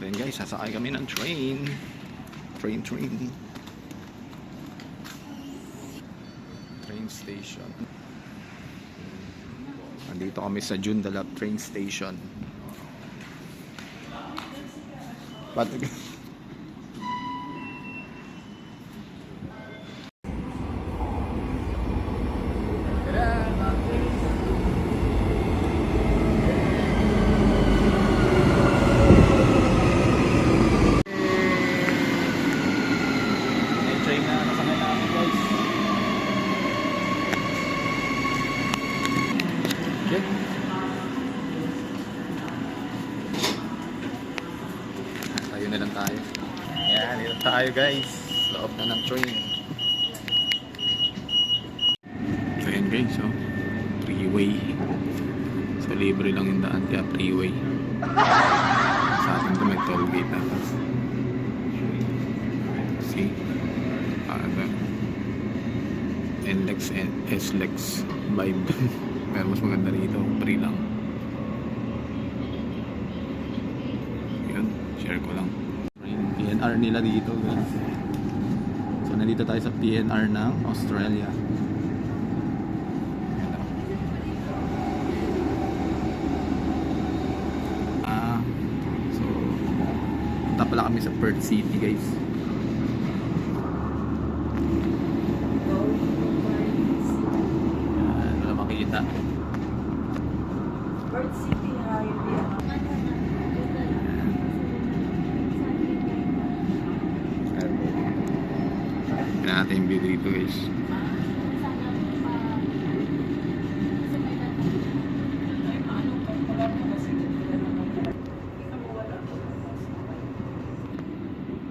So yun guys, sasakay kami ng train. Train station. Nandito kami sa Joondalup train station. But tayo na lang tayo. Yan, dito tayo guys. Loob na ng train. So yan guys, oh. Freeway. So libre lang yung daan kaya freeway. Sa atin to may toll gate na. See? NLEX and SLEX vibe. Pero mas maganda rito, free lang. Yun, share ko lang. PNR nila dito guys. So nandito tayo sa PNR ng Australia. So punta pala kami sa Perth City guys. Makikita Perth City Highway. Tignan natin yung video dito guys.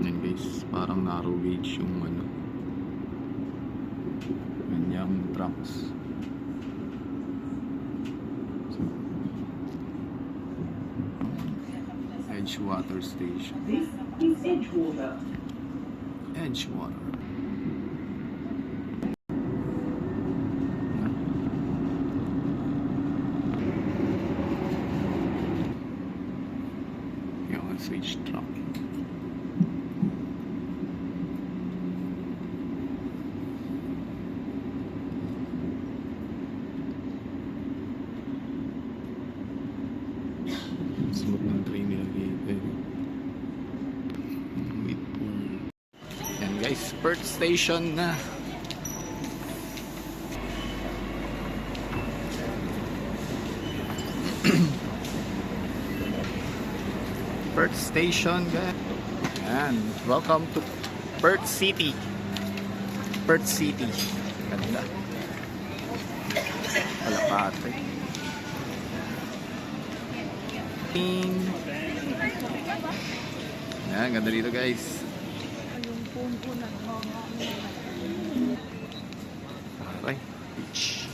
Yan guys, parang narrow gauge yung ano, yung trucks. Edgewater Station. This is Edgewater. Edgewater. Yung switch truck. Smooth ng train nila dito. Wait for... Yan guys, Perth Station na. Perth Station guys. Yan, welcome to Perth City. Perth City. Ganda. Palapate. Yan, ganda dito guys. Alright, beach.